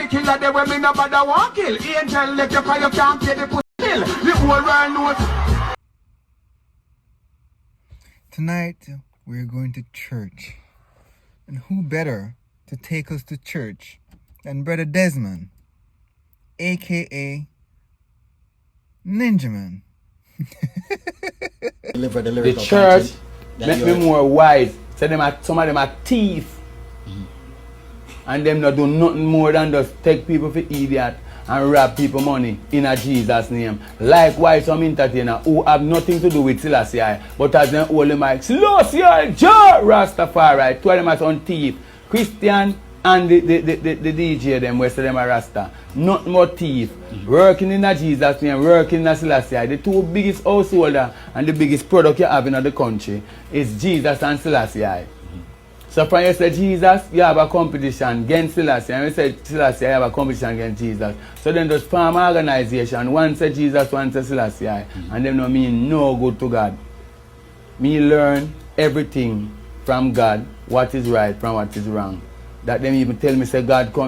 killer, they will me no bother one kill. Angel left you cause you can't pay the pussy bill. The whole world knows. Tonight, we're going to church. And who better to take us to church than Brother Desmond, a.k.a. Ninja Man. The church make me more wise. So some of them are thieves. And them not do nothing more than just take people for idiot and rob people money in a Jesus name. Likewise, some entertainer who have nothing to do with Selassie, but as them hold them like Selassie, Jah, Rastafari, two of them are some thief, Christian and the DJ them, where say them are Rasta. Not more thief. Working in a Jesus name, working in a Selassie. The two biggest householder and the biggest product you have in the country is Jesus and Selassie. So when you say Jesus, you have a competition against Selassie. And when you say Selassie, you have a competition against Jesus. So then just form an organization. One say Jesus, one say Selassie. And them no mean no good to God. Me learn everything from God, what is right from what is wrong. That them even tell me say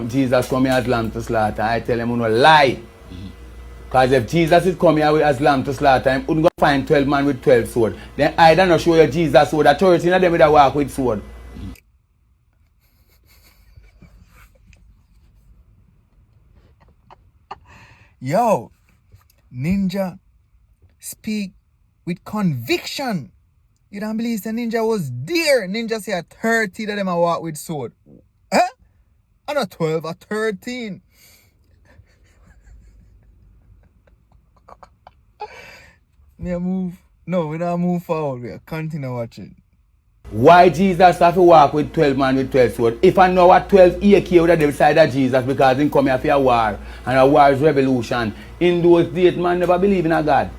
Jesus come here as lamb to slaughter. I tell them no lie. Because if Jesus is coming here as lamb to slaughter, he wouldn't go find 12 men with 12 swords. Then I don't show you Jesus sword. Authority in them with a walk with sword. Yo, Ninja speak with conviction. You don't believe the Ninja was there. Ninja say a 30 that them a walk with sword. Huh? And a 12, a 13. Me a move. No, we don't move forward. We continue watching. Why Jesus have to walk with 12 men with 12 swords? If I know what 12 AK would have beside of Jesus because he come here for a war and a war is revolution. In those days, man never believe in a God.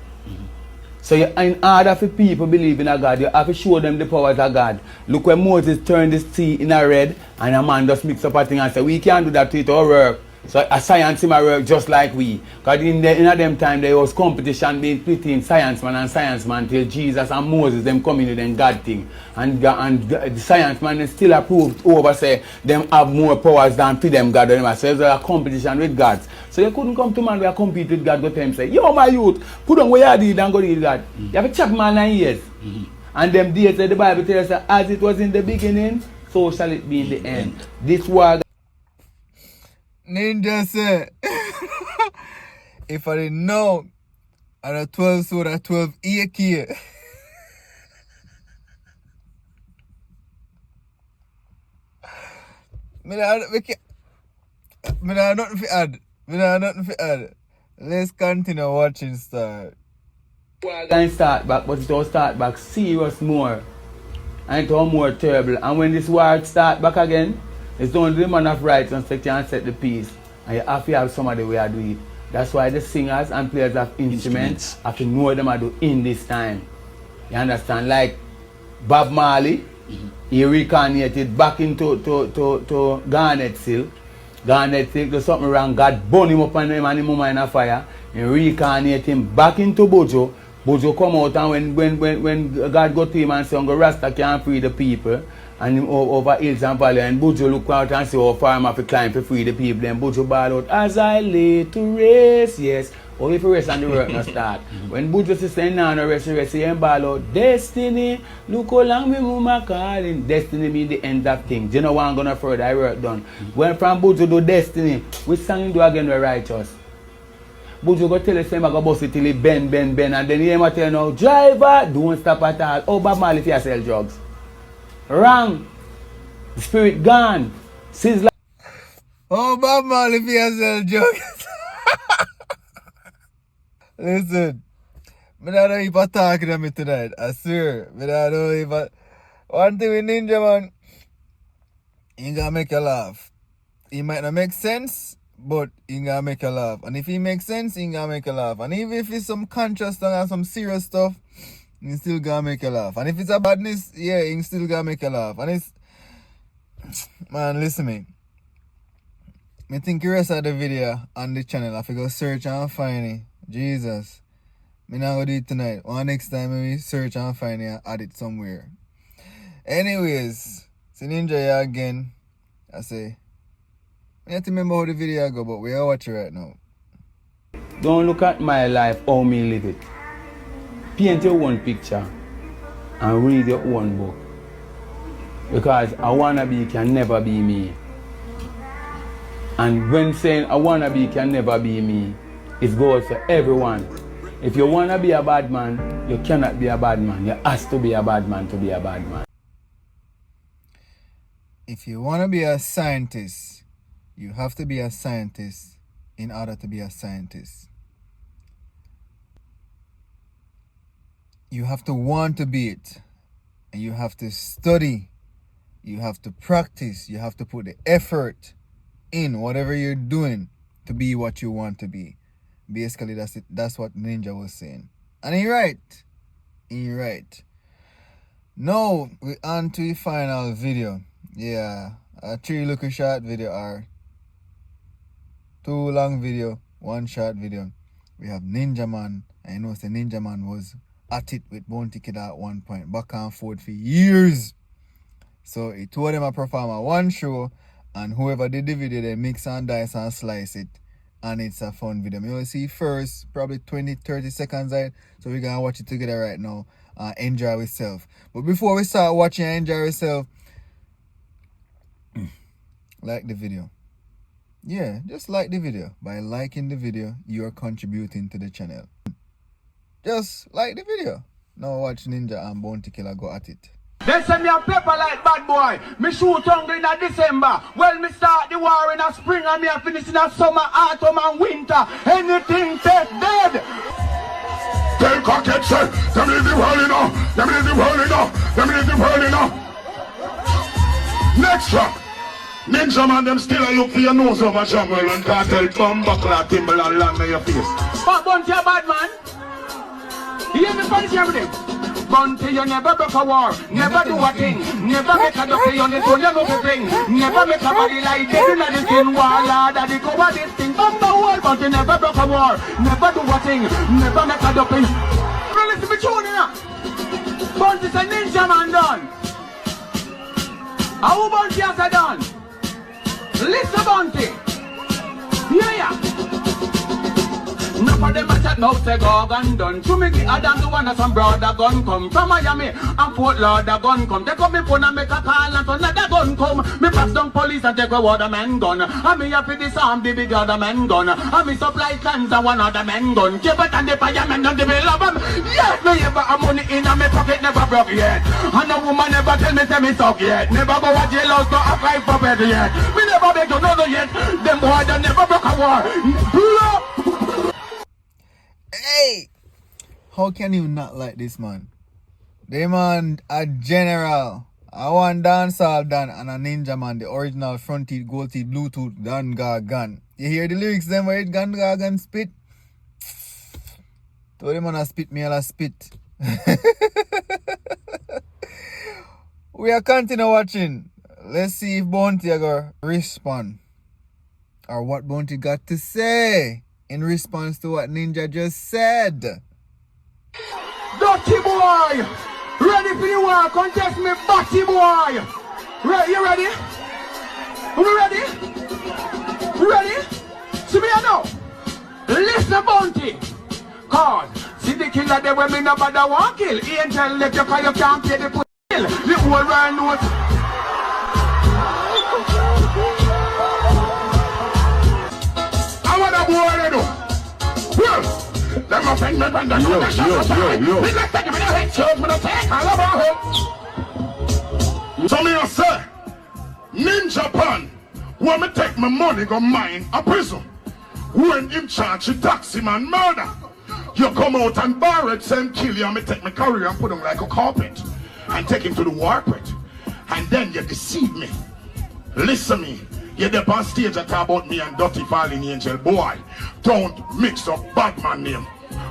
So in order for people believe in a God, you have to show them the powers of God. Look when Moses turned the sea in a red and a man just mix up a thing and say, we can't do that to it or work. So a science in my work just like we. Because in them time there was competition between science man and science man till Jesus and Moses them coming with them God thing. And the science man still approved over say them have more powers than to them God. So there's a competition with gods. So you couldn't come to man where compete with God, go to him say, yo my youth, put on where you did and go to God. You have to chop man 9 years. And them days the Bible tells us as it was in the beginning, so shall it be in the end. This war Ninja said, if I didn't know, I'd have 12 sword, I'd 12 AK. Me nah nothing to add. Let's continue watching start. We're going to start back, but it will start back serious more. And it will more terrible. And when this war start back again, it's only the man of righteousness that can set the peace. And you have to have somebody where do it. That's why the singers and players of instruments have to know what them do in this time. You understand? Like Bob Marley, he reincarnated back into to Garnet Silk. Garnet Silk, there's something wrong. God burn him up and him and him in a fire. And reincarnate him back into Bojo. Bojo come out and when God got to him and said, Uncle Rasta can't free the people. And him over hills and valley and Bojo look out and see how far him have to climb to free the people. Then Bojo ball out, as I lay to race, yes. Or if you rest and the work not start. When Bojo say now no rest, he ball out, destiny, look how long me mama calling. Destiny mean the end of things. You know what I'm gonna further, I work done. When from Bojo do destiny, we sang do again the righteous. Bojo go tell us him I go bust it till he bend, and then he ever tell now, driver, don't stop at all. Oh, Bob Marley if you sell drugs. Wrong. The spirit gone. Sizzler. Oh, Bob Marley if you sell drugs. Listen, I don't know if I'm talking to me tonight. I swear. I don't know if I... One thing with Ninja, man, he gonna make you laugh. He might not make sense, but he gonna make you laugh. And if he makes sense, he gonna make you laugh. And even if it's some conscious stuff and some serious stuff, he still gonna make you laugh. And if it's a badness, yeah, he still gonna make you laugh. And it's... Man, listen me. I think the rest of the video on the channel, I have to go search and find it. Jesus. Me not gonna do it tonight. One next time we search and find it and add it somewhere. Anyways, it's Ninja here again. I say, I have to remember how the video go, but we are watching right now. Don't look at my life, how me live it. Paint your own picture and read your own book. Because I wanna be can never be me. And when saying I wanna be can never be me, it goes for everyone. If you wanna be a bad man, you cannot be a bad man. You have to be a bad man to be a bad man. If you wanna be a scientist, you have to be a scientist in order to be a scientist. You have to want to be it. And you have to study. You have to practice. You have to put the effort in whatever you're doing to be what you want to be. Basically, that's it. That's what Ninja was saying. And he's right. He's right. Now, we're on to the final video. Yeah, a 3 little short video or 2 long video, 1 short video. We have Ninja Man. I know the Ninja Man was at it with Bounty Killer at one point, back and forth for years. So he told him I perform a 1 show, and whoever did the video, they mix and dice and slice it. And it's a fun video. You will see first, probably 20-30 seconds out. So we're going to watch it together right now. Enjoy ourselves. But before we start watching and enjoy ourselves, like the video. Yeah, just like the video. By liking the video, you are contributing to the channel. Just like the video. Now watch Ninja and Bounty Killer go at it. They send me a pepper like bad boy. Me shoot hungry in a December. Well, me start the war in a spring and me a finish in a summer, autumn and winter. Anything take dead. Tell Cockett, say, them leave the world enough. Them leave the world enough. Them leave the world enough. Next track. Ninja Man, them still a look for your nose over jungle and cartel come buckler, timber and land on your face. But Bunty a bad man. You hear me fancy everything? Bunty, you never broke a war, never do a thing, never make a ducky on the phone, you know the thing. Never make a body like this in the skin wall, daddy cover this thing. But the whole Bunty never broke a war, never do a thing, never make a ducky. Now listen to me tune now. Bunty's a Ninja Man done. How Bunty has a done? Listen Bunty. Yeah. Enough of them a chat mouth say go gun done. To me get a damn the one of some brother gun come from Miami and Fort Lauderdale gun come. They come me phone and make a call and so let the gun come. Me pass down police and take away water man gun. And me have to disarm the big other man gun. And me supply cans and one other man gun. Keep it and the fireman and the bill of them. Yes, me ever have money in and me pocket never broke yet. And a woman never tell me say me suck yet. Never go a jailhouse go a fight for bed yet. Me never beg to know yet. Them boys that never broke a war. Hey! How can you not like this man? The man a general. I want Dancehall Dan and a Ninja Man, the original front teeth, gold teeth, Bluetooth, gun gun. You hear the lyrics them where it gun spit? Told him man a spit, me a spit. We are continue watching. Let's see if Bounty gonna respond. Or what Bounty got to say in response to what Ninja just said. Dirty boy! Ready for the war? Contest me, Batty boy! You ready? We ready? Ready? See me now? Listen, Bounty! Cause, see the killer there when me no bother want kill. Angel left you cause you can't pay the pussy bill. The whole world knows. I want a boy to do. Well, them a friend me when they know that yo. Me not take me no head shows, me no take all about him. So me a say, Ninja Pan, when me take my money go mine a prison. When him charge the taxi man murder. You come out and bar it, send kill you, and me take my career and put him like a carpet. And take him to the war pit. And then you deceive me. Listen me. You're there on stage and talk about me and Dirty Falling Angel. Boy, don't mix up bad man name.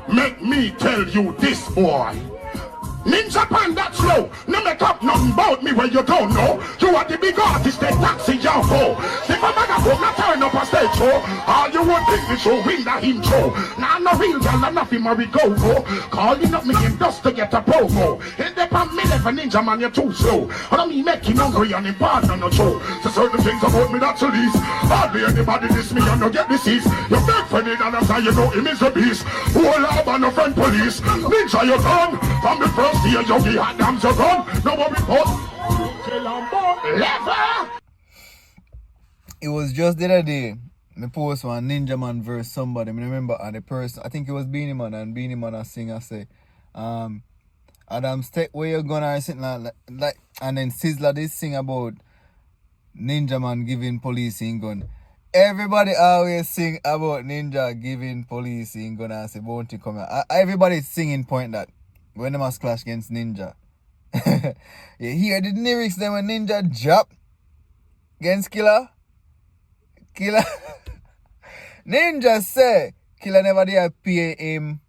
Make me tell you this, boy. Ninja Pan, that's low. No make up nothing about me when you don't know. You are the big artist, the taxi you go. If a man go, not turn up a stage so. All you would think me show win that him show. Nah, no real girl, and nothing more we go for. Calling up me him just to get a promo. In the pan me left a ninja man, you're too slow. And I mean make him hungry and him partner no show. So certain things about me not to least. Hardly anybody diss me and no get disease. You big friend in and after you know him is a beast. Who will have no friend police? Ninja you done. From the first year you had damn your gun. Nobody put. It was just the other day, me post one Ninja Man verse somebody. Me remember and the person, I think it was Beanie Man, and Beanie Man I sing, I say, Adam, step where you gonna or something like, and then Sizzler this sing about Ninja Man giving police in gun. Everybody always sing about Ninja giving police in gun and say, bounty come here. Everybody singing point that when they must clash against Ninja. You hear the lyrics then when Ninja drop against Killer? Killer Ninja say Killer never did pay him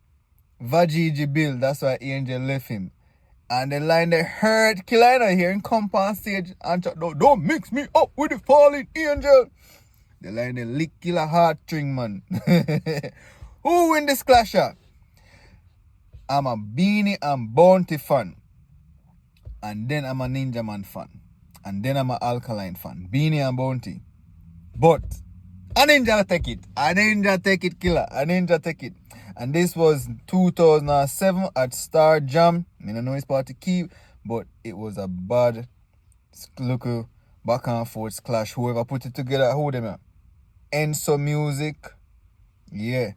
Vajiji bill. That's why Angel left him. And the line they heard Killer now hearing come on stage and chat, don't mix me up with the falling angel. The line they lick Killer heartstring, man. Who win this clasher? I'm a Beanie and Bounty fan. And then I'm a Ninja Man fan. And then I'm a Alkaline fan. Beanie and Bounty. But a Ninja take it. A Ninja take it, Killer. A Ninja take it. And this was 2007 at Star Jam. I don't know his party key, but it was a bad look back and forth clash. Whoever put it together, hold them up. Enso Music. Yeah.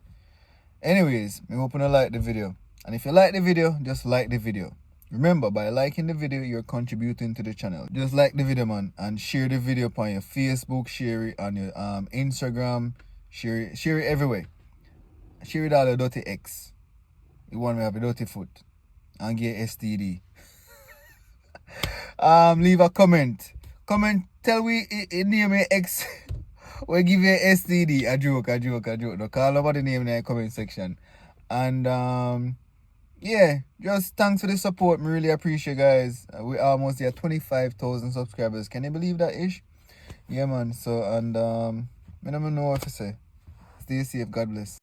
Anyways, I hope you like the video. And if you like the video, just like the video. Remember, by liking the video, you're contributing to the channel. Just like the video, man, and share the video on your Facebook, share it on your Instagram, share it everywhere. Share it all your dirty X. You want me to have a dirty foot and get STD. Leave a comment. Tell me name your X. We give you a STD. A joke. Don't call nobody name in the comment section. And yeah, just thanks for the support. I really appreciate, guys. We almost at 25,000 subscribers. Can you believe that ish? Yeah, man. So, and I don't know what to say. Stay safe. God bless.